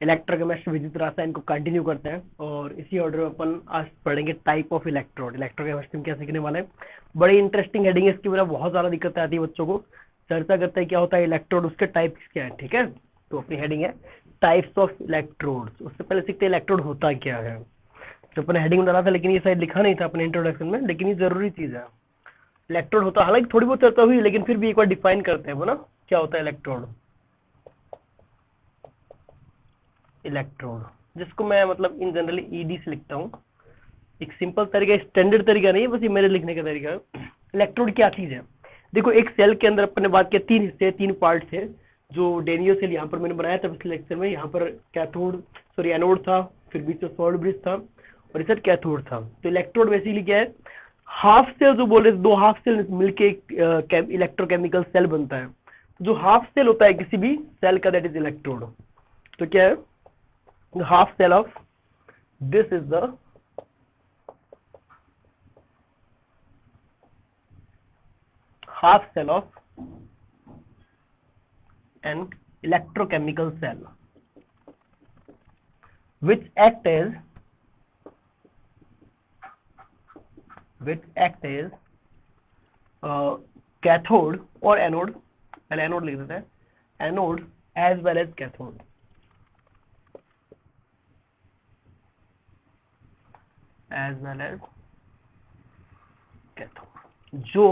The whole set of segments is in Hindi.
इलेक्ट्रोकेमिस्ट्री विद्युत रसायन को कंटिन्यू करते हैं और इसी ऑर्डर में अपन आज पढ़ेंगे टाइप ऑफ इलेक्ट्रोड। इलेक्ट्रोकेमिस्ट्री में क्या सीखने वाले हैं, बड़ी इंटरेस्टिंग हेडिंग है, इसकी वजह बहुत ज्यादा दिक्कतें आती है बच्चों को। चर्चा करते हैं क्या होता है इलेक्ट्रोड, उसके टाइप्स क्या है। ठीक है, तो अपनी हेडिंग है टाइप्स ऑफ इलेक्ट्रोड्स। उससे पहले सीखते हैं इलेक्ट्रोड होता क्या है। तो अपने हेडिंग में डाला था लेकिन ये शायद लिखा नहीं था अपने इंट्रोडक्शन में, लेकिन ये जरूरी चीज है। इलेक्ट्रोड होता, हालांकि थोड़ी बहुत चर्चा हुई लेकिन फिर भी एक बार डिफाइन करते हैं वो ना, क्या होता है इलेक्ट्रोड। इलेक्ट्रोड जिसको मैं मतलब इन जनरली ईडी से लिखता हूँ, एक सिंपल तरीका, स्टैंडर्ड तरीका नहीं है, बस ये मेरे लिखने का तरीका है। इलेक्ट्रोड क्या चीज है, देखो एक सेल के अंदर अपन ने बात किया तीन हिस्से, तीन पार्ट थे। जो डेनियो सेल यहाँ पर मैंने बनाया था पिछले लेक्चर में, यहाँ पर कैथोड सॉरी एनोड था, फिर बीच में सॉल्ट ब्रिज था और इधर कैथोड था। तो इलेक्ट्रोड बेसिकली क्या है, हाफ सेल जो बोले, दो हाफ सेल मिलके एक इलेक्ट्रोकेमिकल सेल बनता है। जो हाफ सेल होता है किसी भी सेल का, दैट इज इलेक्ट्रोड। तो क्या है, half cell of this is the half cell of an electrochemical cell which act as cathode or anode, पहले एनोड लिख देते हैं, anode as well as cathode। जो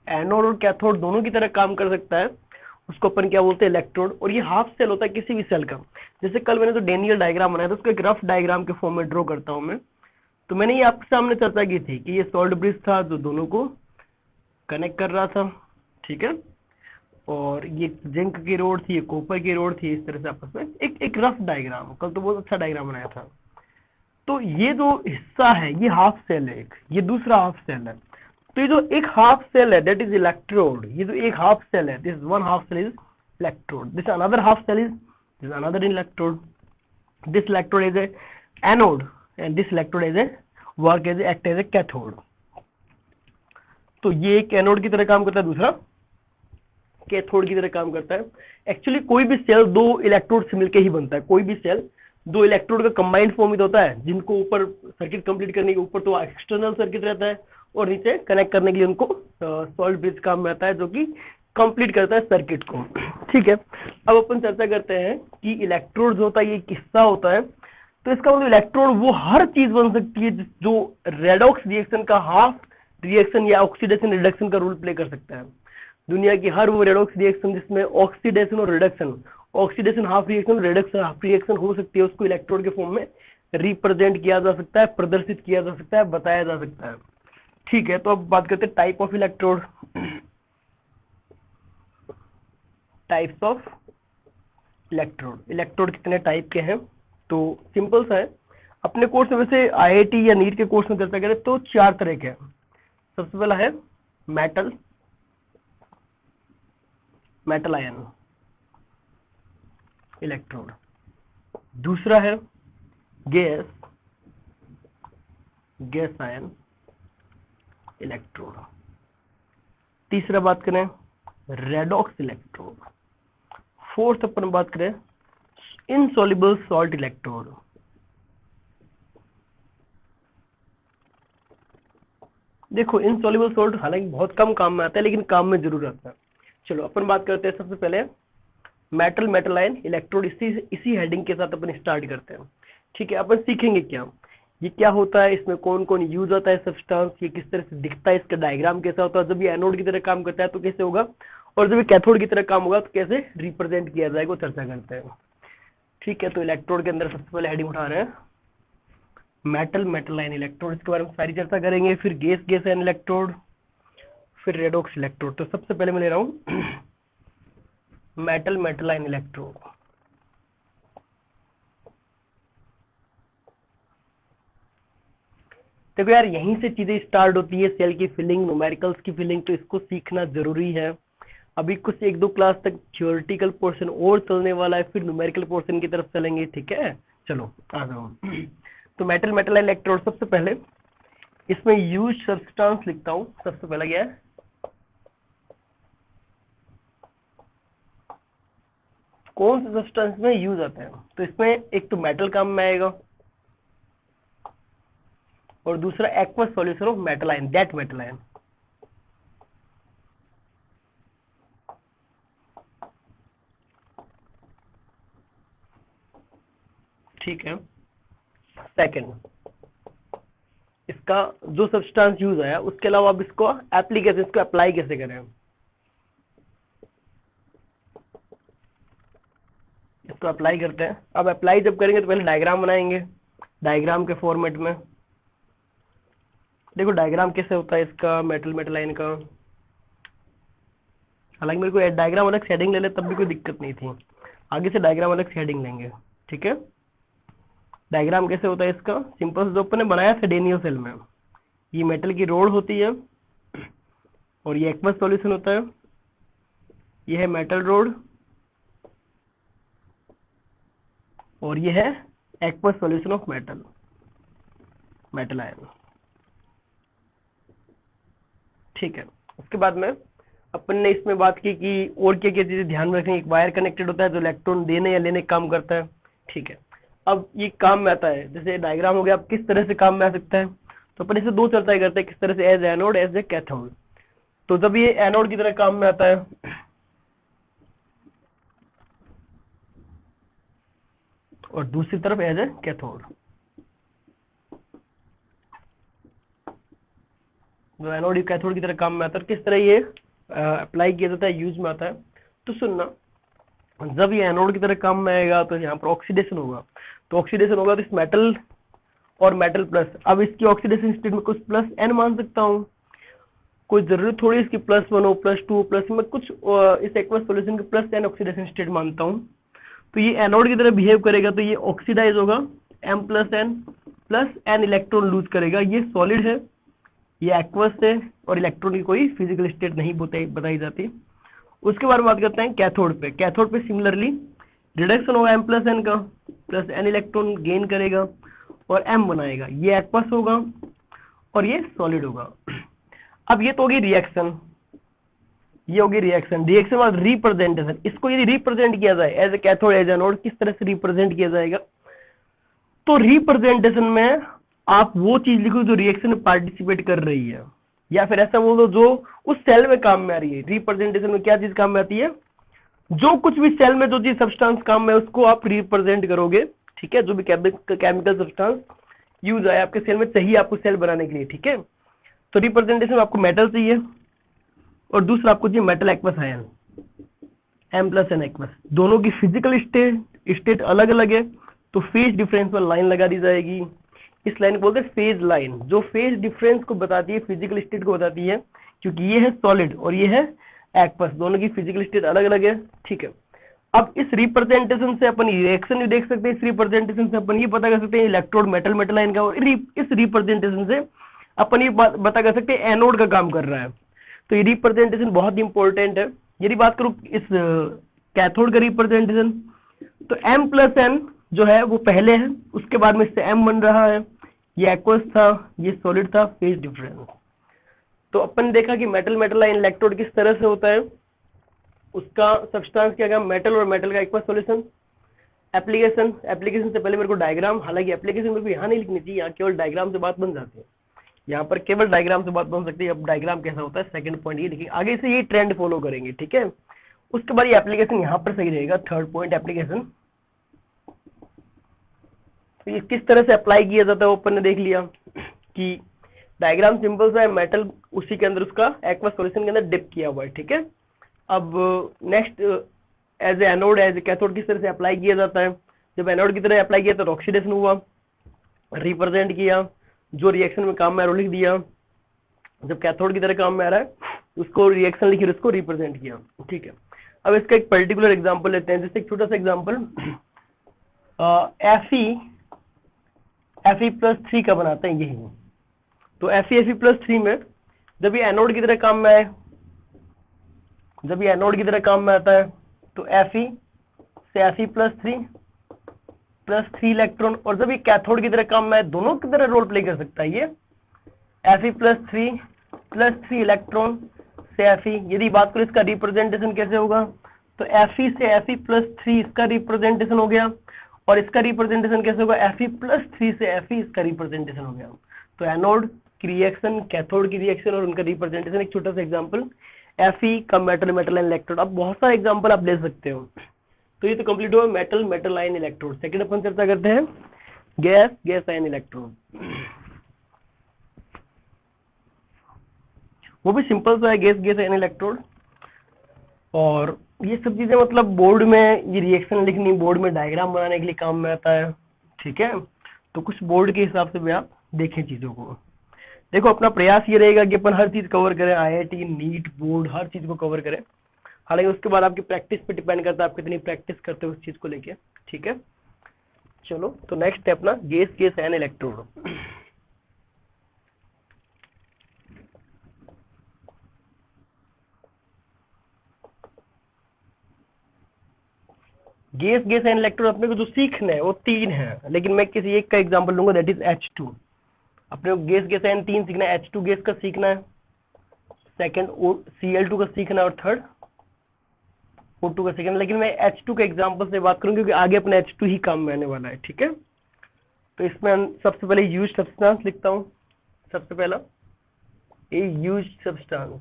एनोड और कैथोड दोनों की तरह काम कर सकता है उसको अपन क्या बोलते हैं, इलेक्ट्रोड। और ये हाफ सेल होता है किसी भी सेल का। जैसे कल मैंने जो डेनियल डायग्राम बनाया था उसको एक रफ डायग्राम के फॉर्म में ड्रॉ करता हूं मैं। तो मैंने ये आपके सामने चर्चा की थी कि ये सॉल्ट ब्रिज था जो दोनों को कनेक्ट कर रहा था, ठीक है, और ये जिंक की रोड थी, ये कॉपर की रोड थी, इस तरह से आपस में एक रफ डायग्राम, कल तो बहुत अच्छा डायग्राम बनाया था। तो ये जो हिस्सा है ये हाफ सेल है, एक ये दूसरा हाफ सेल है। तो ये जो एक हाफ सेल है दैट इज इलेक्ट्रोड, ये जो एक हाफ सेल है, this one half cell is electrode, this another half cell is this another electrode, this electrode is a anode and this electrode is a work as act as a cathode. तो ये एक एनोड की तरह काम करता है, दूसरा कैथोड की तरह काम करता है। एक्चुअली कोई भी सेल दो इलेक्ट्रोड से मिलकर ही बनता है, कोई भी सेल दो इलेक्ट्रोड का कंबाइंड फॉर्म ही होता है, जिनको ऊपर सर्किट कंप्लीट करने के ऊपर तो एक्सटर्नल सर्किट रहता है और नीचे कनेक्ट करने के लिए उनको सॉल्ट ब्रिज काम में आता है जो कि कंप्लीट करता है सर्किट को। ठीक है, अब अपन चर्चा करते हैं कि इलेक्ट्रोड जो होता है ये किस्सा होता है। तो इसका मतलब इलेक्ट्रोड वो हर चीज बन सकती है जो रेडॉक्स रिएक्शन का हाफ रिएक्शन या ऑक्सीडेशन रिडक्शन का रोल प्ले कर सकता है। दुनिया की हर वो रेडॉक्स रिएक्शन जिसमें ऑक्सीडेशन और reduction, oxidation half reaction, reduction half reaction हो सकती है, उसको इलेक्ट्रोड के फॉर्म में रिप्रेजेंट किया जा सकता है, प्रदर्शित किया जा सकता है, बताया जा सकता है। ठीक है, तो अब बात करते हैं type of electrode. Types of electrode, electrode कितने टाइप के हैं, तो सिंपल सा है। अपने कोर्स में वैसे आईआईटी या नीट के कोर्स में चर्चा करें तो चार तरह के हैं। सबसे पहला है मेटल, मेटल आयन इलेक्ट्रोड। दूसरा है गैस, गैस आयन इलेक्ट्रोड। तीसरा बात करें रेडॉक्स इलेक्ट्रोड। फोर्थ अपन बात करें इनसॉल्युबल सॉल्ट इलेक्ट्रोड। देखो इनसॉल्युबल सॉल्ट हालांकि बहुत कम काम में आता है लेकिन काम में जरूर आता है। चलो अपन बात करते हैं सबसे पहले मेटल, मेटल आयन इलेक्ट्रोड। इसी हेडिंग के साथ अपन स्टार्ट करते हैं। ठीक है, अपन सीखेंगे क्या ये क्या होता है, इसमें कौन कौन यूज होता है सब्सटेंस, ये किस तरह से दिखता है, इसका डायग्राम कैसा होता है, जब ये एनोड की तरह काम करता है तो कैसे होगा, और जब ये कैथोड की तरह काम होगा तो कैसे रिप्रेजेंट किया जाएगा, चर्चा करते हैं। ठीक है, तो इलेक्ट्रोड के अंदर सबसे पहले हेडिंग उठा रहे हैं मेटल, मेटल आयन इलेक्ट्रोड, इसके बारे में सारी चर्चा करेंगे। फिर गैस, गैस आयन इलेक्ट्रोड, फिर रेडॉक्स इलेक्ट्रोड। तो सबसे पहले मैं ले रहा हूं मेटल, मेटल आयन इलेक्ट्रोड। देखो यार यहीं से चीजें स्टार्ट होती है, सेल की फिलिंग, न्यूमेरिकल्स की फिलिंग, तो इसको सीखना जरूरी है। अभी कुछ एक दो क्लास तक थ्योरेटिकल पोर्शन और चलने वाला है, फिर न्यूमेरिकल पोर्शन की तरफ चलेंगे। ठीक है, चलो आ जाओ। तो मेटल, मेटल इलेक्ट्रोड, सबसे पहले इसमें यूज सब्सटेंस लिखता हूं। सबसे पहला क्या है कौन से सब्सटेंस में यूज आते हैं, तो इसमें एक तो मेटल काम में आएगा और दूसरा aqueous solution of metal ion, that metal ion. ठीक है। सेकंड, इसका जो सब्सटेंस यूज आया उसके अलावा अब इसको एप्लीकेशन, इसको अप्लाई कैसे करें, इसको अप्लाई करते हैं। अब अप्लाई जब करेंगे तो पहले डायग्राम बनाएंगे, डायग्राम के फॉर्मेट में। देखो डायग्राम कैसे होता है इसका मेटल आयन का, हालांकि मेरे को डायग्राम अलग शेडिंग ले ले तब भी कोई दिक्कत नहीं थी, आगे से डायग्राम अलग शेडिंग लेंगे। ठीक है। डायग्राम कैसे होता है इसका, सिंपल जो अपन ने बनाया था डेनियल सेल में, ये मेटल की रोड होती है और ये एक्वस सॉल्यूशन होता है, ये है मेटल रोड और ये है aqueous solution of metal ion. ठीक है। उसके बाद में अपन ने इसमें बात की कि और क्या क्या चीजें ध्यान में रखें। एक वायर कनेक्टेड होता है जो इलेक्ट्रॉन देने या लेने का काम करता है। ठीक है। अब ये काम में आता है, जैसे डायग्राम हो गया, अब किस तरह से काम में आ सकता है, तो अपन इसे दो चर्चाएं करते हैं, किस तरह से as anode as a cathode. तो जब ये एनोड की तरह काम में आता है और दूसरी तरफ एज ए कैथोड, जो एनोड कैथोड की तरह काम में आता है, किस तरह ये अप्लाई किया जाता है, यूज में आता है। तो सुनना, जब ये एनोड की तरह काम में आएगा तो यहाँ पर ऑक्सीडेशन होगा, तो ऑक्सीडेशन होगा तो इस मेटल और मेटल प्लस, अब इसकी ऑक्सीडेशन स्टेट में कुछ प्लस एन मान सकता हूँ, कोई जरूरत थोड़ी इसकी +1 हो, +2 प्लस में कुछ इस एक्वस सॉल्यूशन के +10 ऑक्सीडेशन स्टेट मानता हूँ। तो ये एनोड की तरह बिहेव करेगा, तो ये ऑक्सीडाइज होगा, M+N इलेक्ट्रॉन लूज करेगा। ये सॉलिड है, ये एक्वस है और इलेक्ट्रॉन की कोई फिजिकल स्टेट नहीं बताई जाती। उसके बाद बात करते हैं कैथोड पे। कैथोड पे सिमिलरली रिडक्शन होगा M+N का, +N इलेक्ट्रॉन गेन करेगा और M बनाएगा, ये एक्वस होगा और ये सॉलिड होगा। अब ये तो होगी रिएक्शन, ये होगी रिएक्शन। रिएक्शन बाद रिप्रेजेंटेशन, इसको यदि रिप्रेजेंट किया जाए as a cathode as anode, किस तरह से रिप्रेजेंट किया जाएगा, तो रिप्रेजेंटेशन में आप वो चीज लिखो जो रिएक्शन में पार्टिसिपेट कर रही है, या फिर ऐसा बोल दो जो उस सेल में काम में आ रही है। रिप्रेजेंटेशन में क्या चीज काम में आती है, जो कुछ भी सेल में जो चीज सब्सटेंस काम में है उसको आप रिप्रेजेंट करोगे। ठीक है। जो भी केमिकल सब्सटेंस यूज आया आपके सेल में, चाहिए आपको सेल बनाने के लिए। ठीक है। तो रिप्रेजेंटेशन में आपको मेटल चाहिए और दूसरा आपको चाहिए metal aqueous ion, M+N aqueous. दोनों की फिजिकल स्टेट अलग अलग है, तो फेज डिफरेंस पर लाइन लगा दी जाएगी। इस लाइन को बोलते हैं फेज लाइन, जो फेज डिफरेंस को बताती है, फिजिकल स्टेट को बताती है, क्योंकि ये है सॉलिड और ये है एक्वस, दोनों की फिजिकल स्टेट अलग अलग है। ठीक है। अब इस रिप्रेजेंटेशन से अपन रिएक्शन भी देख सकते हैं, इस रिप्रेजेंटेशन से अपन ये पता कर सकते हैं इलेक्ट्रोड मेटल आयन का, और इस रिप्रेजेंटेशन से अपन ये पता कर सकते हैं एनोड का काम कर रहा है। तो ये रिप्रेजेंटेशन बहुत इंपॉर्टेंट है। यदि बात करूं इस कैथोड का रिप्रेजेंटेशन, तो M+N जो है वो पहले है, उसके बाद में इससे M बन रहा है, ये एक्वस था, ये सॉलिड था, फेज डिफरेंस। तो अपन ने देखा कि मेटल आयन इलेक्ट्रोड किस तरह से होता है, उसका सब्सटेंस क्या क्या, मेटल और मेटल का एक्वस सॉल्यूशन। एप्लीकेशन से पहले मेरे को डायग्राम, हालांकि एप्लीकेशन मेरे को यहाँ नहीं लिखनी चाहिए, यहाँ केवल डायग्राम से बात बन जाती है, यहाँ पर केवल डायग्राम से बात बन सकती है। अब डायग्राम कैसा होता है, सेकंड पॉइंट ये देखिए, आगे से ये ट्रेंड फॉलो करेंगे। ठीक है। उसके बाद ये एप्लीकेशन यहाँ पर सही रहेगा, थर्ड पॉइंट एप्लीकेशन। तो ये किस तरह से अप्लाई किया जाता है वो अपन ने देख लिया कि डायग्राम सिंपल सा है, मेटल उसी के अंदर उसका एक्वस सॉल्यूशन के अंदर डिप किया हुआ है। ठीक है। अब next as a anode as a cathode किस तरह से अप्लाई किया जाता है। जब एनोड की तरह अप्लाई किया तो ऑक्सीडेशन हुआ, रिप्रेजेंट किया, जो रिएक्शन में काम में आ रहा है लिख दिया। जब कैथोड की तरह काम में आ रहा है उसको रिएक्शन लिखी, उसको रिप्रेजेंट किया। ठीक है। अब इसका एक पर्टिकुलर एग्जांपल लेते हैं, जैसे एक छोटा सा एग्जांपल Fe+3 का बनाते हैं यही। तो Fe+3 में जब ये एनोड की तरह काम में आए, जब ये एनोड की तरह काम में आता है तो Fe से Fe+3 इलेक्ट्रॉन, और जब ये कैथोड की तरह काम में आए, दोनों की तरह रोल प्ले कर सकता है ये Fe+3 इलेक्ट्रॉन से Fe। यदि बात करें इसका रिप्रेजेंटेशन कैसे होगा, तो Fe से Fe+3 इसका रिप्रेजेंटेशन हो गया, और इसका रिप्रेजेंटेशन कैसे होगा, Fe+3 से Fe इसका रिप्रेजेंटेशन हो गया। तो एनोड की रिएक्शन, कैथोड की रिएक्शन और उनका रिप्रेजेंटेशन, एक छोटा सा एग्जांपल Fe का मेटल मेटल आयन इलेक्ट्रोड। अब बहुत सारे एग्जांपल आप ले सकते हो। तो ये तो कंप्लीट हुआ metal metal ion electrode. Second अपन चर्चा करते हैं गैस गैस आयन इलेक्ट्रोड। वो भी सिंपल सा है, गैस गैस आयन इलेक्ट्रोड। और ये सब चीजें मतलब बोर्ड में ये रिएक्शन लिखनी, बोर्ड में डायग्राम बनाने के लिए काम में आता है, ठीक है। तो कुछ बोर्ड के हिसाब से भी आप देखें चीजों को। देखो अपना प्रयास ये रहेगा कि अपन हर चीज कवर करें, IIT नीट बोर्ड हर चीज को कवर करें। हालांकि उसके बाद आपकी प्रैक्टिस पे डिपेंड करता है आप कितनी प्रैक्टिस करते हो उस चीज को लेके, ठीक है। चलो तो नेक्स्ट स्टेप ना, gas gas ion electrode. Gas gas ion electrode अपने को जो सीखना है वो 3 है, लेकिन मैं किसी एक का एग्जांपल लूंगा, दैट इज H2। अपने को गैस गैस आयन 3 सीखना है, H2 गैस का सीखना है, सेकंड Cl2 का सीखना है, और थर्ड O2 का सीखना है। लेकिन मैं H2 के एग्जांपल से बात करूंगा क्योंकि आगे अपना H2 ही काम में आने वाला है, ठीक है। तो इसमें सबसे पहले यूज्ड सब्सटेंस लिखता हूं। सबसे पहला ए यूज्ड सब्सटेंस,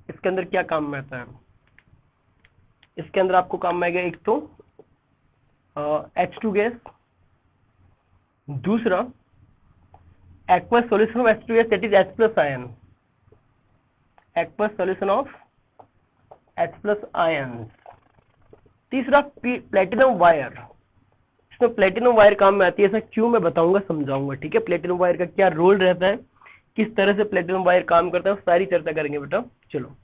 इसके अंदर क्या काम में आता है, इसके अंदर आपको काम में आएगा एक तो H2 गैस, दूसरा aqueous solution of H2 gas that is H+ ion, aqueous solution of H+ ions, तीसरा प्लेटिनम वायर। इसमें प्लेटिनम वायर काम में आती है, ऐसा क्यों मैं बताऊंगा समझाऊंगा, ठीक है। प्लेटिनम वायर का क्या रोल रहता है, किस तरह से प्लेटिनम वायर काम करता है, सारी चर्चा करेंगे बेटा। चलो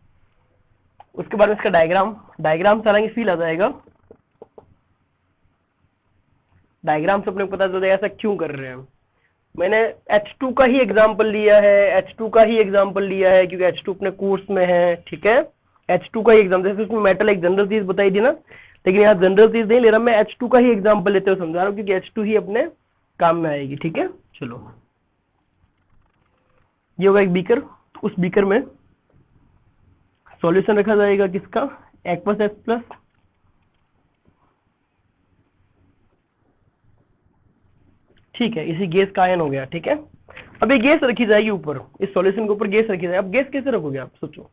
उसके बाद में इसका डायग्राम चलाएंगे, फील आ जाएगा। डायग्राम से अपने को पता चल जाएगा ऐसा क्यों कर रहे हैं। मैंने H2 का ही एग्जांपल लिया है, H2 का ही एग्जांपल लिया है क्योंकि H2 अपने कोर्स में है, ठीक है। H2 का ही एग्जांपल, जैसे उसमें मेटल एक जनरल चीज बताई थी ना, लेकिन यहाँ जनरल चीज नहीं ले रहा मैं, H2 का ही एग्जांपल लेते हुए समझा रहा हूँ क्योंकि H2 ही अपने काम में आएगी, ठीक है। चलो ये होगा एक बीकर, उस बीकर में सॉल्यूशन रखा जाएगा किसका, एक्वस H+, ठीक है। इसी गैस का आयन हो गया, ठीक है। अब ये गैस रखी जाएगी ऊपर, इस सॉल्यूशन के ऊपर गैस रखी जाएगी। अब गैस कैसे रखोगे आप सोचो,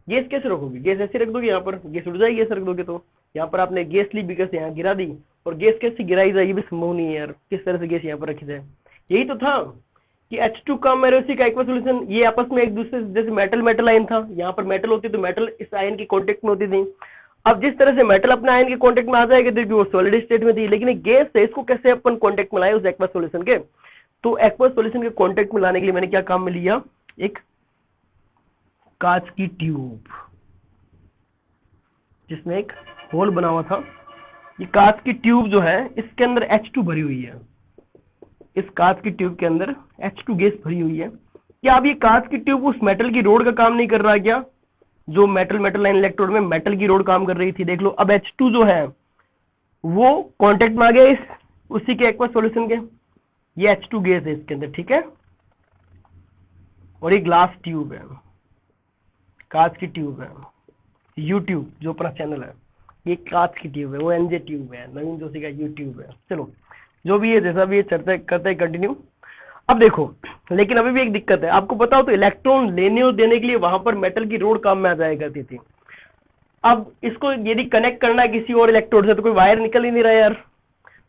गैस कैसे रखोगे, गैस ऐसे रख दोगे, यहाँ पर गैस उड़ जाएगी, ऐसे रख दोगे तो यहाँ पर आपने गैस ली बीकर से यहाँ गिरा दी, और गैस कैसे गिराई जाएगी भी संभव नहीं है यार, किस तरह से गैस यहाँ पर रखी जाए। यही तो था कि H2 का मेरे उसी का एक्वा सोल्यूशन, ये आपस में एक दूसरे जैसे मेटल मेटल आयन था, यहाँ पर मेटल होती तो मेटल इस आयन की कॉन्टेक्ट में होती थी। अब जिस तरह से मेटल अपने आयन के कांटेक्ट में आ जाएगा देखिए वो सॉलिड स्टेट में थी, लेकिन गैस है, इसको कैसे अपन कांटेक्ट में लाए उस एक्वा सॉल्यूशन के। तो एक्वा सॉल्यूशन के कांटेक्ट में लाने के लिए मैंने क्या काम में लिया, एक कांच की ट्यूब जिसमें एक होल बना हुआ था। ये कांच की ट्यूब जो है इसके अंदर H2 भरी हुई है, इस कांच की ट्यूब के अंदर H2 गैस भरी हुई है। क्या अब ये कांच की ट्यूब उस मेटल की रोड का काम नहीं कर रहा है क्या, जो मेटल मेटल लाइन इलेक्ट्रोड में मेटल की रोड काम कर रही थी। देख लो अब H2 जो है वो कांटेक्ट में आ गया इस उसी के एक्वा सॉल्यूशन के, ये H2 गैस है इसके अंदर, ठीक है। और ये ग्लास ट्यूब है, कांच की ट्यूब है, यूट्यूब जो अपना चैनल है ये कांच की ट्यूब है, वो NJ ट्यूब है, नवीन जोशी का यूट्यूब है। चलो जो भी है जैसा भी है चर्चा करते हैं कंटिन्यू। अब देखो लेकिन अभी भी एक दिक्कत है, आपको पता हो तो इलेक्ट्रॉन लेने और देने के लिए वहां पर मेटल की रोड काम में आ जाया करती थी। अब इसको यदि कनेक्ट करना है किसी और इलेक्ट्रोड से तो कोई वायर निकल ही नहीं रहा यार,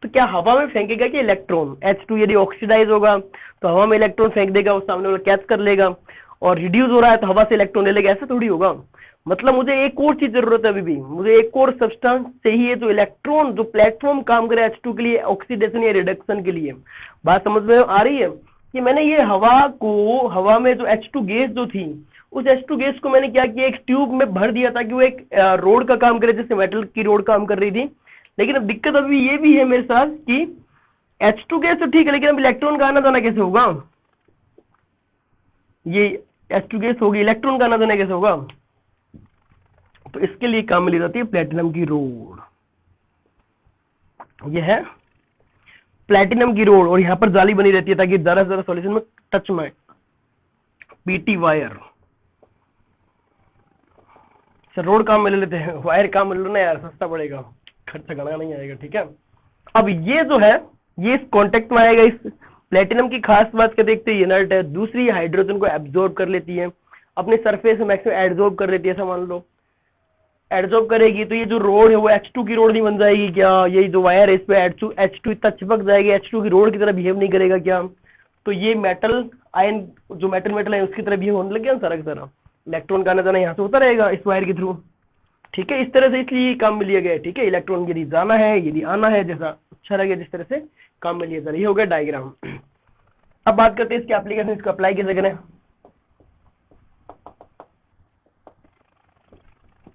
तो क्या हवा में फेंकेगा कि इलेक्ट्रॉन, H2 यदि ऑक्सीडाइज होगा तो हवा में इलेक्ट्रॉन फेंक देगा, वो सामने वाला कैच कर लेगा, और रिड्यूस हो रहा है तो हवा से इलेक्ट्रॉन ले लेगा, ऐसा थोड़ी होगा। मतलब मुझे एक और चीज जरूरत है, अभी भी मुझे एक और सब्सटेंस चाहिए जो इलेक्ट्रॉन जो प्लेटफॉर्म काम करे H2 के लिए ऑक्सीडेशन या रिडक्शन के लिए। बात समझ में आ रही है कि मैंने ये हवा में जो H2 गैस जो थी उस H2 गैस को मैंने क्या किया, एक ट्यूब में भर दिया ताकि वो एक रोड का काम करे जैसे मेटल की रोड काम कर रही थी। लेकिन अब दिक्कत अभी ये भी है मेरे साथ कि H2 गैस तो ठीक है, लेकिन अब इलेक्ट्रॉन का आना जाना कैसे होगा, ये H2 गैस होगी, इलेक्ट्रॉन का आना जाना कैसे होगा। तो इसके लिए काम में ली जाती है प्लेटिनम की रोड, ये है प्लेटिनम की रोड, और यहाँ पर जाली बनी रहती है ताकि जरा जरा सॉल्यूशन में टच में। पीटी वायर, रोड काम में ले लेते हैं, वायर काम में ले लो ना यार, सस्ता पड़ेगा, खर्चा घना नहीं आएगा, ठीक है। अब ये जो है ये इस कॉन्टेक्ट में आएगा। इस प्लेटिनम की खास बात क्या देखते हैं, इनर्ट है, दूसरी हाइड्रोजन को एब्जॉर्ब कर लेती है, अपने सरफेस में मैक्सिमम एब्जॉर्ब कर लेती है, ऐसा मान लो एब्जॉर्ब करेगी, तो ये जो रोड है वो H2 की रोड नहीं बन जाएगी क्या, यही जो वायर है इस पे H2 इतना चिपक जाएगी, H2 की रोड की तरह बिहेव नहीं करेगा क्या, तो ये मेटल आयन जो मेटल है उसकी तरह बिहेव होने लग गया ना सारा का सारा, इलेक्ट्रॉन का आना जाना यहाँ से होता रहेगा इस वायर के थ्रू, ठीक है। इस तरह से इसलिए काम में लिया गया है, ठीक है। इलेक्ट्रॉन यदि जाना है यदि आना है, जैसा अच्छा लगे जिस तरह से काम में लिया जा रहा है, ये हो गया डायग्राम। अब बात करते हैं इसके एप्लीकेशन, इसको अप्लाई कैसे करें।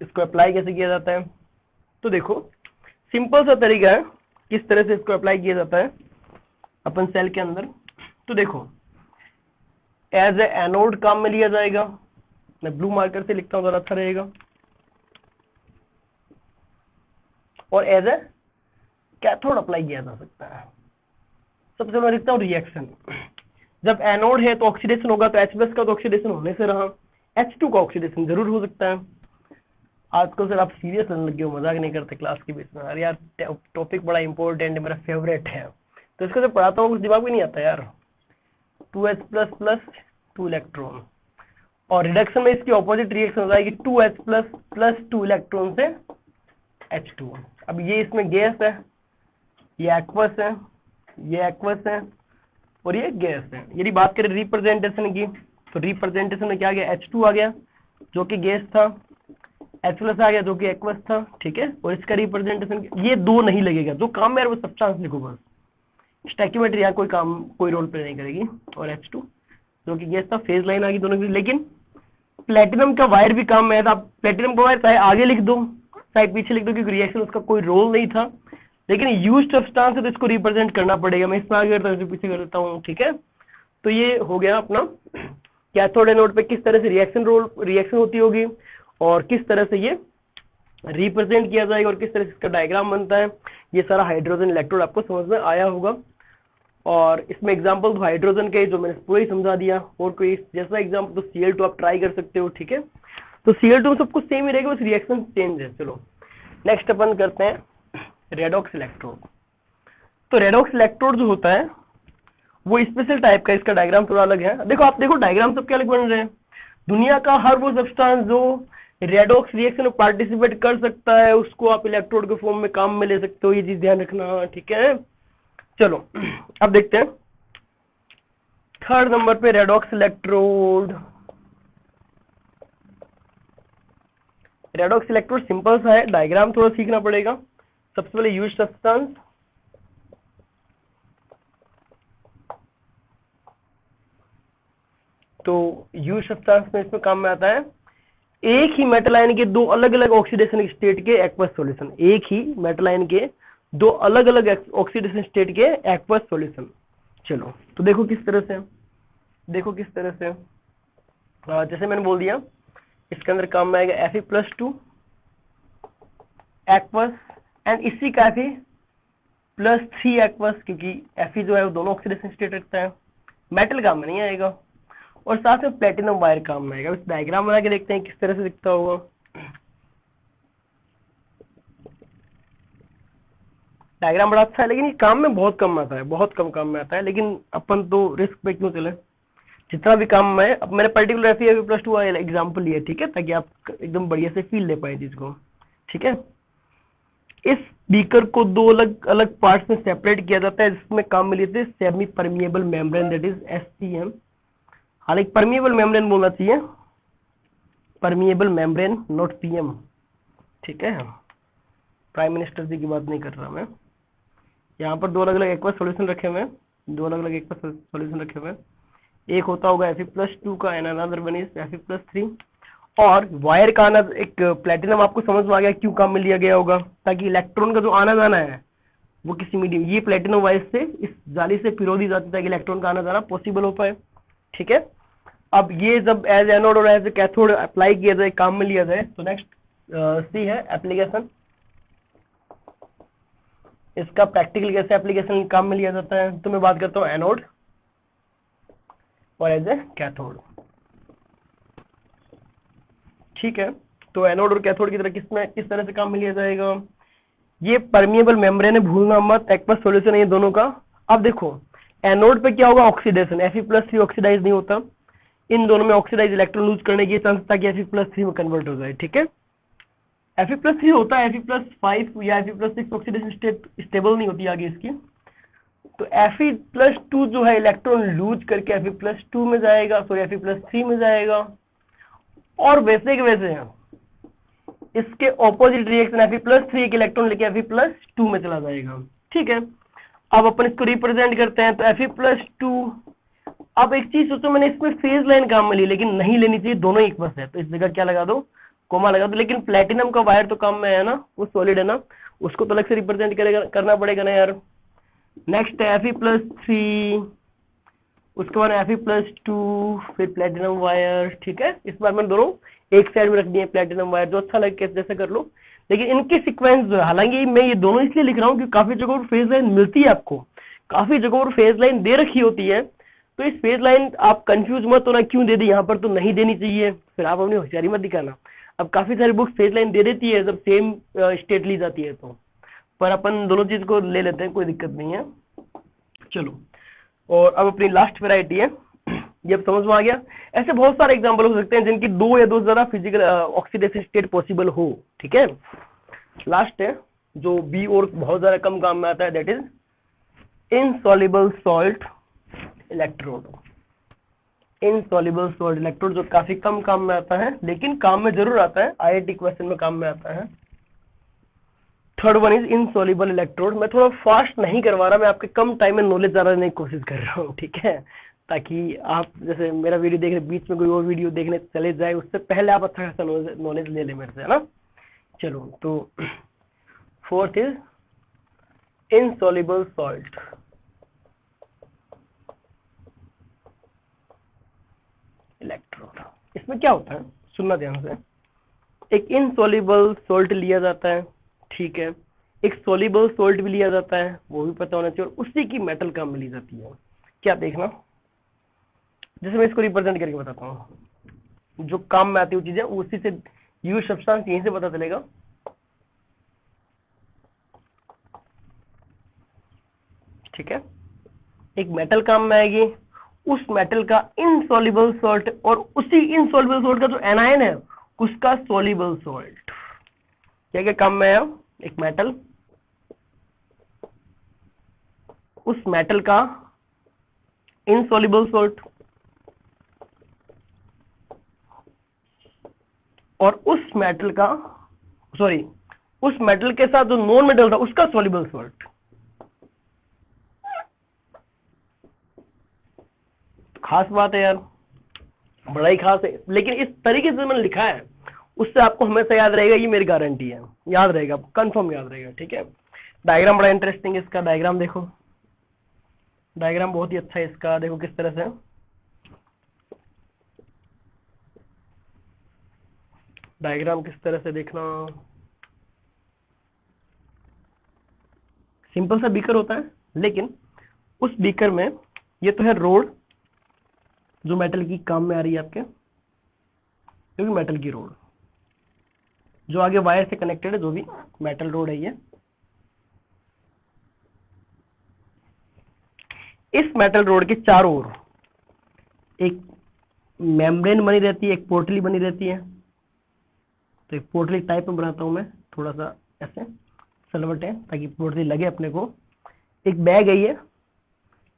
इसको अप्लाई कैसे किया जाता है, तो देखो सिंपल सा तरीका है किस तरह से इसको अप्लाई किया जाता है अपन सेल के अंदर। तो देखो एज ए एनोड काम में लिया जाएगा, मैं ब्लू मार्कर से लिखता हूं, ज़रा अच्छा रहेगा, और एज ए कैथोड अप्लाई किया जा सकता है। सबसे पहले लिखता हूं रिएक्शन, जब एनोड है तो ऑक्सीडेशन होगा, तो H+ का तो ऑक्सीडेशन होने से रहा, H2 का ऑक्सीडेशन जरूर हो सकता है। आजकल सर आप सीरियस लगने लगे हो, मजाक नहीं करते क्लास के बीच में, अरे यार टॉपिक बड़ा इंपॉर्टेंट है, मेरा फेवरेट है, तो इसको जब पढ़ाता हूँ कुछ दिमाग भी नहीं आता यार। 2H++ 2 इलेक्ट्रॉन, और रिडक्शन में इसकी ऑपोजिट रिएक्शन हो जाएगी 2H+ 2 इलेक्ट्रॉन से H2। अब ये इसमें गैस है, ये एक्वस है, ये एक्वस है, और ये गैस है। यदि बात करें रिप्रेजेंटेशन की, तो रिप्रेजेंटेशन में क्या आ गया, H2 आ गया जो कि गैस था, H+ आ गया जो कि एक्वस था, ठीक है। और इसका रिप्रेजेंटेशन ये दो नहीं लगेगा, जो काम में है वो सब्सटेंस लिखो बस, स्टैक्योमेट्री यहाँ कोई रोल प्ले नहीं करेगी। और H2 जो कि गैस था, फेज लाइन आ गई दोनों की। लेकिन प्लेटिनम का वायर भी काम में है, तो आप प्लेटिनम का वायर चाहे आगे लिख दो चाहे पीछे लिख दो, क्योंकि रिएक्शन उसका कोई रोल नहीं था, लेकिन यूज्ड सब्सटेंस है तो इसको रिप्रेजेंट करना पड़ेगा। मैं इसमें आगे करता हूँ, पीछे कर देता हूँ, ठीक है। तो ये हो गया अपना कैथोड एनोड पे किस तरह से रिएक्शन होती होगी, और किस तरह से ये रिप्रेजेंट किया जाएगा, और किस तरह से इसका डायग्राम बनता है। ये सारा हाइड्रोजन इलेक्ट्रोड आपको समझ में आया होगा, और इसमें एग्जांपल तो हाइड्रोजन के जो मैंने पूरा ही समझा दिया, और कोई जैसा एग्जांपल तो Cl2 आप ट्राई कर सकते हो, ठीक है। तो Cl2 में सब कुछ सेम ही रहेगा, बस रिएक्शन चेंज है। चलो नेक्स्ट अपन करते हैं रेडॉक्स इलेक्ट्रोड। तो रेडॉक्स इलेक्ट्रोड जो होता है वो स्पेशल टाइप का, इसका डायग्राम थोड़ा अलग है। देखो आप देखो डायग्राम सब क्या अलग बन रहे हैं। दुनिया का हर वो सब्सटेंस जो रेडॉक्स रिएक्शन में पार्टिसिपेट कर सकता है उसको आप इलेक्ट्रोड के फॉर्म में काम में ले सकते हो, ये चीज ध्यान रखना, ठीक है। चलो अब देखते हैं थर्ड नंबर पे redox electrode. Redox electrode simple सा है, डायग्राम थोड़ा सीखना पड़ेगा। सबसे पहले यूज्ड सब्सटेंस, तो यूज्ड सब्सटेंस में इसमें काम में आता है एक ही मेटल आयन के दो अलग अलग ऑक्सीडेशन स्टेट के एक्वस सॉल्यूशन, एक ही मेटल आयन के दो अलग अलग ऑक्सीडेशन स्टेट के एक्वस सॉल्यूशन। चलो तो देखो किस तरह से, जैसे मैंने बोल दिया इसके अंदर काम में आएगा Fe+2 एक्वस, एंड इसी का Fe+3 एक्वस, क्योंकि Fe जो है वो दोनों ऑक्सीडेशन स्टेट रखता है, मेटल काम में नहीं आएगा। और साथ में प्लेटिनम वायर काम में आएगा। इस डायग्राम बना के देखते हैं किस तरह से दिखता होगा। डायग्राम बड़ा अच्छा है, लेकिन ये काम में बहुत कम आता है, बहुत कम काम में आता है, लेकिन अपन तो रिस्क पे क्यों चले, जितना भी काम में। अब मैंने पर्टिकुलर Fe+2 एग्जाम्पल लिया, ठीक है, ताकि आप एकदम बढ़िया से फील ले पाए चीज को, ठीक है। इस बीकर को दो अलग अलग पार्ट्स में सेपरेट किया जाता है, जिसमें काम में लेते हैं semi permeable membrane, that is SPM। हालांकि परमिएबल मेम्ब्रेन बोलना चाहिए, परमिएबल मेम्ब्रेन नॉट PM, ठीक है। प्राइम मिनिस्टर जी की बात नहीं कर रहा मैं। यहाँ पर दो अलग अलग एक्वस सॉल्यूशन रखे हुए हैं, दो अलग अलग एक्वस सॉल्यूशन रखे हुए हैं। एक होता होगा Fe+2 का, and another one is Fe+3। और वायर का आना, एक प्लेटिनम आपको समझ में आ गया क्यों काम में लिया गया होगा, ताकि इलेक्ट्रॉन का जो आना जाना है वो किसी मीडियम, ये प्लेटिनम वायर से इस जाली से पिरोदी जाती, ताकि इलेक्ट्रॉन का आना जाना पॉसिबल हो पाए, ठीक है। अब ये जब एज एनोड और एज कैथोड अप्लाई किया जाए, काम में लिया जाए, तो नेक्स्ट सी है एप्लीकेशन। इसका प्रैक्टिकल कैसे एप्लीकेशन काम में लिया जाता है, तो मैं बात करता हूँ एनोड और एज ए कैथोड, ठीक है। तो एनोड और कैथोड की तरह किस तरह से काम में लिया जाएगा? ये परमिएबल मेम्ब्रेन है, भूलना मत, एक्वस सॉल्यूशन है ये दोनों का। अब देखो एनोड पे क्या होगा, ऑक्सीडेशन, Fe+3 ऑक्सीडाइज नहीं होता, इन दोनों में ऑक्सीडाइज इलेक्ट्रॉन लूज करने की चांस ताकि Fe+3 में कन्वर्ट हो जाए, ठीक है। Fe+3 होता है, Fe+5 या Fe+6 ऑक्सीडेशन स्टेट स्टेबल नहीं होती आगे इसकी, तो Fe+2 जो है इलेक्ट्रॉन लूज करके Fe+2 में जाएगा, सॉरी Fe+3 में जाएगा, और वैसे के वैसे इसके ऑपोजिट रिएक्शन Fe+3 एक इलेक्ट्रॉन लेके Fe+2 में चला जाएगा, ठीक है। अब अपन इसको रिप्रेजेंट करते हैं, तो Fe+2। अब एक चीज सोचो, मैंने इसमें फेज लाइन काम में ली, लेकिन नहीं लेनी चाहिए, दोनों एक बस है, तो इस जगह क्या लगा दो, कोमा लगा दो। लेकिन प्लेटिनम का वायर तो काम में है ना, वो सॉलिड है ना, उसको तो अलग से रिप्रेजेंट करना पड़ेगा ना यार। नेक्स्ट है Fe+3, उसके बाद Fe+2, फिर प्लेटिनम वायर, ठीक है। इस बार मैंने दोनों एक साइड में रख दिए प्लेटिनम वायर, जो अच्छा लगे जैसे कर लो। लेकिन इनके सीक्वेंस जो है, हालांकि मैं ये दोनों इसलिए लिख रहा हूँ कि काफी जगहों पर फेज लाइन मिलती है आपको, काफी जगहों पर फेज लाइन दे रखी होती है, तो इस फेज लाइन आप कंफ्यूज मत होना क्यों दे दी, यहाँ पर तो नहीं देनी चाहिए, फिर आप अपनी होशियारी मत दिखाना। अब काफी सारी बुक्स फेज लाइन दे देती है जब सेम स्टेट ली जाती है, तो पर अपन दोनों चीज को ले लेते हैं, कोई दिक्कत नहीं है। चलो, और अब अपनी लास्ट वेराइटी है, ये अब समझ में आ गया। ऐसे बहुत सारे एग्जांपल हो सकते हैं जिनकी दो या दो से ज्यादा फिजिकल ऑक्सीडेशन स्टेट पॉसिबल हो, ठीक है। लास्ट है जो बी और बहुत ज्यादा कम काम में आता है, that is insoluble salt electrode. Insoluble salt electrode जो काफी कम काम में आता है, लेकिन काम में जरूर आता है, IIT क्वेश्चन में काम में आता है। Third one is insoluble electrode. मैं थोड़ा फास्ट नहीं करवा रहा, मैं आपके कम टाइम में नॉलेज जानने की कोशिश कर रहा हूँ, ठीक है, ताकि आप जैसे मेरा वीडियो देख रहे बीच में कोई और वीडियो देखने चले जाए, उससे पहले आप अच्छा खासा नॉलेज ले ले मेरे से, है ना। चलो, तो fourth is insoluble salt electrode. इसमें क्या होता है, सुनना ध्यान से। एक इनसॉल्युबल सॉल्ट लिया जाता है, ठीक है, एक सॉल्युबल सॉल्ट भी लिया जाता है, वो भी पता होना चाहिए, और उसी की मेटल काम में ली जाती है। क्या देखना, जैसे मैं इसको रिप्रेजेंट करके बताता हूँ, जो काम में आती हुई चीजें उसी से यूज सब्सटेंस यहीं से पता चलेगा। ठीक है, एक मेटल काम में आएगी, उस मेटल का इनसॉल्युबल सॉल्ट, और उसी इनसॉल्युबल सॉल्ट का जो एनायन है उसका सॉल्युबल सॉल्ट। क्या क्या काम में आया, एक मेटल, उस मेटल का इनसॉल्युबल सॉल्ट, और उस मेटल का, सॉरी, उस मेटल के साथ जो नॉन मेटल था उसका सॉल्युबल सॉल्ट। खास बात है यार, बड़ा ही खास है, लेकिन इस तरीके से मैंने लिखा है उससे आपको हमेशा याद रहेगा, ये मेरी गारंटी है, याद रहेगा, कंफर्म याद रहेगा, ठीक है। डायग्राम बड़ा इंटरेस्टिंग है इसका, डायग्राम देखो, डायग्राम बहुत ही अच्छा है इसका, देखो किस तरह से। डायग्राम किस तरह से देखना, सिंपल सा बीकर होता है, लेकिन उस बीकर में ये तो है रोड जो मेटल की काम में आ रही है आपके, क्योंकि मेटल की रोड जो आगे वायर से कनेक्टेड है, जो भी मेटल रोड है ये। इस मेटल रोड के चारों ओर एक मेम्ब्रेन बनी रहती है, एक पोर्टली बनी रहती है। तो एक पोर्टली टाइप में बनाता हूं मैं, थोड़ा सा ऐसे सलवट है ताकि पोर्टली लगे अपने को। एक बैग है ये,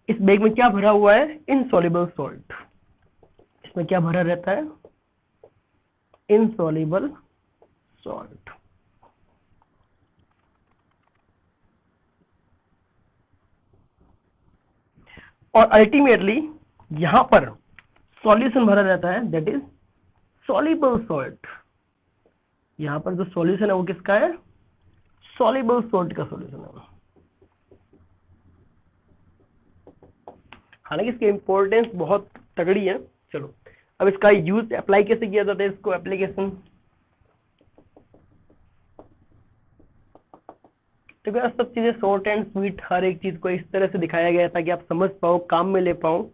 इस बैग में क्या भरा हुआ है, इनसॉल्युबल सॉल्ट। इसमें क्या भरा रहता है, इनसॉल्युबल सॉल्ट। और अल्टीमेटली यहां पर सॉल्यूशन भरा रहता है, दैट इज सॉल्युबल सॉल्ट। यहां पर जो सॉल्यूशन है वो किसका है, सॉल्युबल सॉल्ट का सॉल्यूशन है। हालांकि इसकी इंपॉर्टेंस बहुत तगड़ी है। चलो, अब इसका यूज अप्लाई कैसे किया जाता है, इसको एप्लीकेशन देखो यार, सब चीजें शॉर्ट एंड स्वीट, हर एक चीज को इस तरह से दिखाया गया है ताकि आप समझ पाओ, काम में ले पाओ,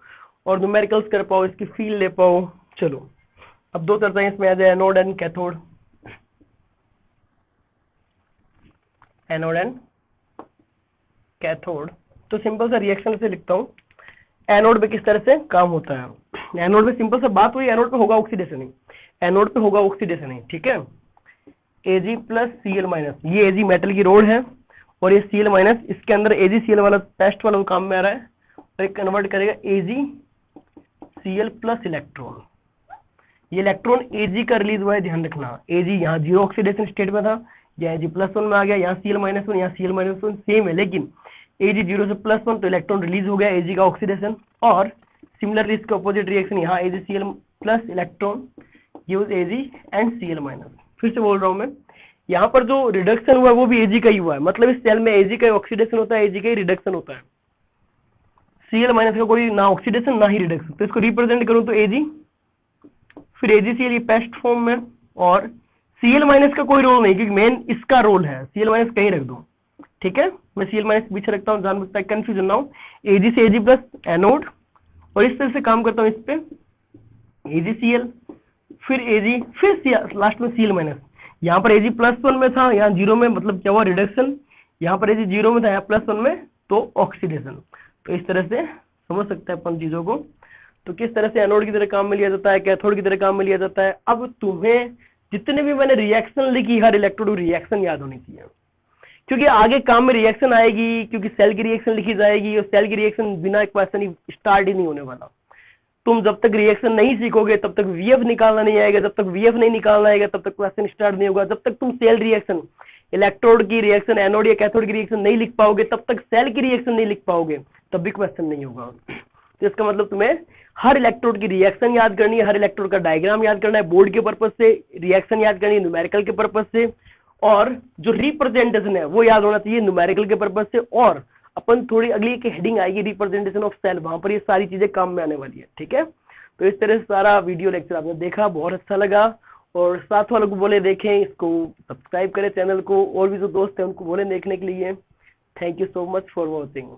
और न्यूमेरिकल्स कर पाओ, इसकी फील ले पाओ। चलो, अब दो चर्चाएं इसमें आ जाए, anode and cathode. Anode and cathode. तो सिंपल सा रिएक्शन से लिखता हूँ, एनोड पे किस तरह से काम होता है। एनोड पे सिंपल सा बात हुई, एनोड पे होगा ऑक्सीडेशन ही, एनोड पे होगा ऑक्सीडेशन ही, ठीक है। Ag प्लस Cl माइनस, ये Ag मेटल की रोड है और ये Cl माइनस, इसके अंदर AgCl वाला टेस्ट वाला वो काम में आ रहा है, और एक कन्वर्ट करेगा AgCl प्लस इलेक्ट्रॉन। ये इलेक्ट्रॉन Ag का रिलीज हुआ है, ध्यान रखना। Ag यहाँ जीरो ऑक्सीडेशन स्टेट में था, यहाँ Ag+1 में आ गया, यहाँ Cl माइनस वन, यहाँ Cl माइनस वन सेम है, लेकिन Ag 0 से +1 तो इलेक्ट्रॉन रिलीज हो गया Ag का ऑक्सीडेशन। और सिमिलरली इसका अपोजिट रिएक्शन यहाँ AgCl plus electron use Ag and Cl minus. फिर से बोल रहा हूँ मैं, यहाँ पर जो रिडक्शन हुआ है वो भी Ag का ही हुआ है, मतलब इस सेल में Ag का ऑक्सीडेशन होता है, Ag का ही रिडक्शन होता है। Cl माइनस का कोई ना ऑक्सीडेशन ना ही रिडक्शन, तो इसको रिप्रेजेंट करूँ तो Ag, फिर AgCl ये पेस्ट फॉर्म में, और Cl माइनस का कोई रोल नहीं क्योंकि मेन इसका रोल है, Cl माइनस कहीं रख दो, ठीक है। मैं Cl माइनस पीछे रखता हूँ, जान बचता है कंफ्यूजन ना हो। Ag से Ag प्लस एनोड, और इस तरह से काम करता हूँ इस पे, AgCl फिर Ag फिर लास्ट में Cl माइनस। यहाँ पर Ag+1 में था, यहाँ 0 में, मतलब क्या हुआ रिडक्शन। यहाँ पर Ag 0 में था, यहाँ +1 में, तो ऑक्सीडेशन। तो इस तरह से समझ सकते हैं अपन चीजों को। तो किस तरह से एनोड की तरह काम में लिया जाता है, कैथोड की तरह काम में लिया जाता है। अब तुम्हें जितने भी मैंने रिएक्शन लिखी, हर इलेक्ट्रोड रिएक्शन याद होनी चाहिए, क्योंकि आगे काम में रिएक्शन आएगी, क्योंकि सेल की रिएक्शन लिखी जाएगी, और सेल की रिएक्शन बिना क्वेश्चन ही स्टार्ट ही नहीं होने वाला। तुम जब तक रिएक्शन नहीं सीखोगे तब तक वीएफ निकालना नहीं आएगा, जब तक वीएफ नहीं निकालना आएगा तब तक क्वेश्चन स्टार्ट नहीं होगा। जब तक तुम सेल रिएक्शन, इलेक्ट्रोड की रिएक्शन, एनोड या कैथोड की रिएक्शन नहीं लिख पाओगे, तब तक सेल की रिएक्शन नहीं लिख पाओगे, तब भी क्वेश्चन नहीं होगा। तो इसका मतलब तुम्हें हर इलेक्ट्रोड की रिएक्शन याद करनी है, हर इलेक्ट्रोड का डायग्राम याद करना है, बोर्ड के पर्पज से रिएक्शन याद करनी है, न्यूमेरिकल के पर्पज से, और जो रिप्रेजेंटेशन है वो याद होना चाहिए न्यूमेरिकल के पर्पज से। और अपन थोड़ी अगली एक हेडिंग आएगी रिप्रेजेंटेशन ऑफ सेल, वहां पर ये सारी चीजें काम में आने वाली है, ठीक है। तो इस तरह से सारा वीडियो लेक्चर आपने देखा, बहुत अच्छा लगा, और साथ वालों को बोले देखें, इसको सब्सक्राइब करें चैनल को, और भी जो दोस्त हैं उनको बोले देखने के लिए। Thank you so much for watching.